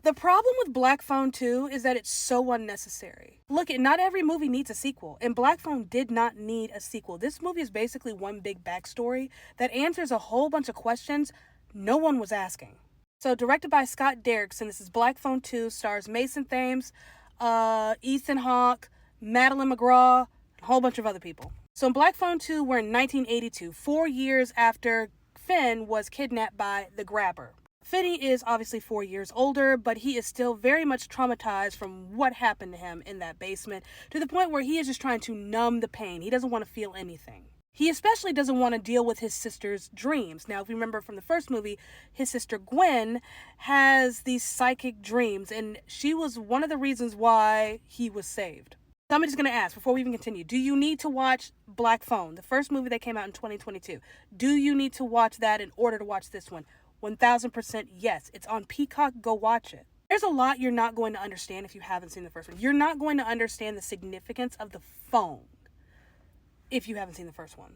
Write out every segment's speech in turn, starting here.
The problem with Black Phone 2 is that it's so unnecessary. Look, not every movie needs a sequel, and Black Phone did not need a sequel. This movie is basically one big backstory that answers a whole bunch of questions no one was asking. So, directed by Scott Derrickson, this is Black Phone 2, stars Mason Thames, Ethan Hawke, Madeline McGraw, a whole bunch of other people. So, in Black Phone 2, we're in 1982, 4 years after Finn was kidnapped by the Grabber. Finney is obviously 4 years older, but he is still very much traumatized from what happened to him in that basement, to the point where he is just trying to numb the pain. He doesn't want to feel anything. He especially doesn't want to deal with his sister's dreams. Now, if you remember from the first movie, his sister Gwen has these psychic dreams, and she was one of the reasons why he was saved. So I'm just going to ask, before we even continue, do you need to watch Black Phone, the first movie that came out in 2022? Do you need to watch that in order to watch this one? 1000% yes. It's on Peacock. Go watch it. There's a lot you're not going to understand if you haven't seen the first one. You're not going to understand the significance of the phone if you haven't seen the first one.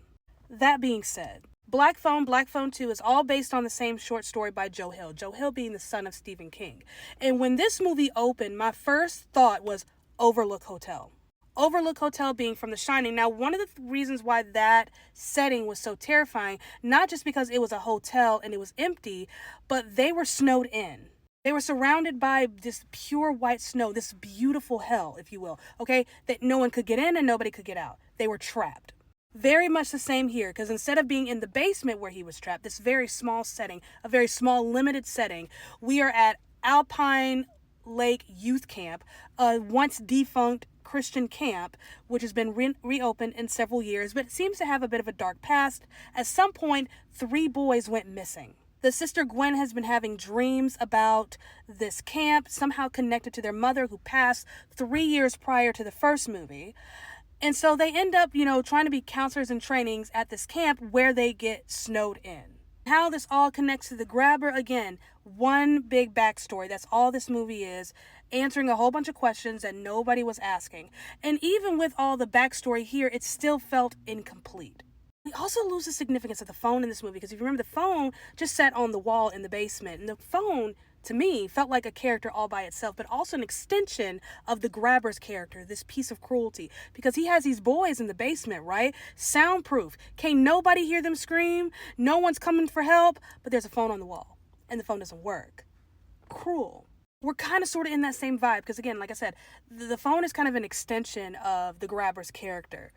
That being said, Black Phone 2 is all based on the same short story by Joe Hill. Joe Hill being the son of Stephen King. And when this movie opened, my first thought was Overlook Hotel. Overlook Hotel being from The Shining. Now, one of the reasons why that setting was so terrifying, not just because it was a hotel and it was empty, but they were snowed in. They were surrounded by this pure white snow, this beautiful hell, if you will, okay, that no one could get in and nobody could get out. They were trapped. Very much the same here, because instead of being in the basement where he was trapped, this very small setting, a very small, limited setting, we are at Alpine Lake Youth Camp, a once defunct Christian camp, which has been reopened in several years, but it seems to have a bit of a dark past. At some point, 3 boys went missing. The sister Gwen has been having dreams about this camp, somehow connected to their mother who passed 3 years prior to the first movie. And so they end up, trying to be counselors in trainings at this camp where they get snowed in. How this all connects to the Grabber, again, one big backstory. That's all this movie is, answering a whole bunch of questions that nobody was asking. And even with all the backstory here, it still felt incomplete. We also lose the significance of the phone in this movie, because if you remember, the phone just sat on the wall in the basement, and the phone, to me, felt like a character all by itself, but also an extension of the Grabber's character, this piece of cruelty, because he has these boys in the basement, right? Soundproof. Can't nobody hear them scream. No one's coming for help, but there's a phone on the wall, and the phone doesn't work. Cruel. We're kind of sort of in that same vibe, because again, like I said, the phone is kind of an extension of the Grabber's character.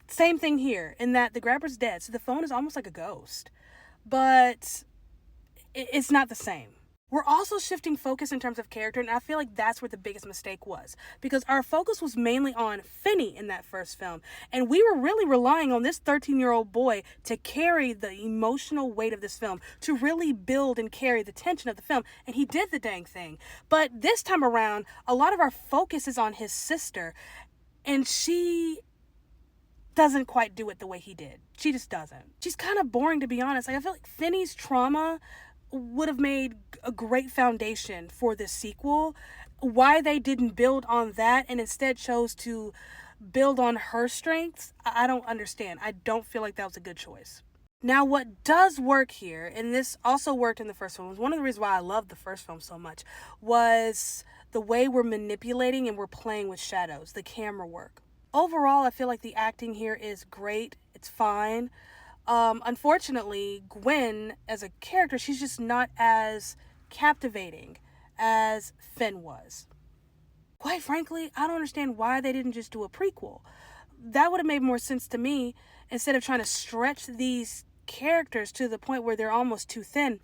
Same thing here, in that the Grabber's dead, so the phone is almost like a ghost. But it's not the same. We're also shifting focus in terms of character, and I feel like that's where the biggest mistake was, because our focus was mainly on Finney in that first film, and we were really relying on this 13-year-old boy to carry the emotional weight of this film, to really build and carry the tension of the film, and he did the dang thing. But this time around, a lot of our focus is on his sister, and she doesn't quite do it the way he did. She just doesn't. She's kind of boring, to be honest. Like, I feel like Finney's trauma would have made a great foundation for this sequel. Why they didn't build on that and instead chose to build on her strengths, I don't understand. I don't feel like that was a good choice. Now, what does work here, and this also worked in the first film, was one of the reasons why I loved the first film so much, was the way we're manipulating and we're playing with shadows, the camera work. Overall, I feel like the acting here is great. It's fine. Unfortunately, Gwen, as a character, she's just not as captivating as Finn was. Quite frankly, I don't understand why they didn't just do a prequel. That would have made more sense to me, instead of trying to stretch these characters to the point where they're almost too thin.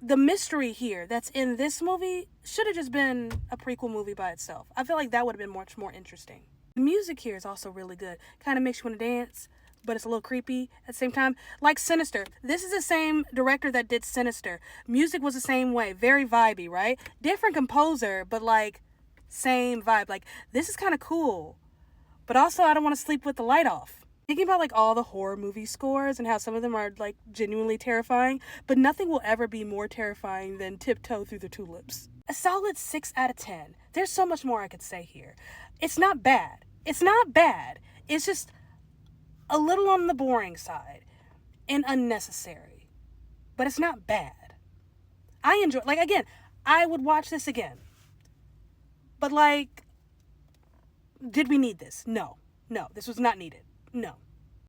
The mystery here that's in this movie should have just been a prequel movie by itself. I feel like that would have been much more interesting. The music here is also really good. Kind of makes you want to dance, but it's a little creepy at the same time. Like Sinister. This is the same director that did Sinister. Music was the same way. Very vibey, right? Different composer, but like same vibe. Like, this is kind of cool. But also, I don't want to sleep with the light off. Thinking about like all the horror movie scores and how some of them are like genuinely terrifying, but nothing will ever be more terrifying than Tiptoe Through the Tulips. A solid 6 out of 10. There's so much more I could say here. It's not bad. It's not bad. It's just a little on the boring side and unnecessary. But it's not bad. I enjoy, like, again, I would watch this again. But like, did we need this? No. No, this was not needed. No.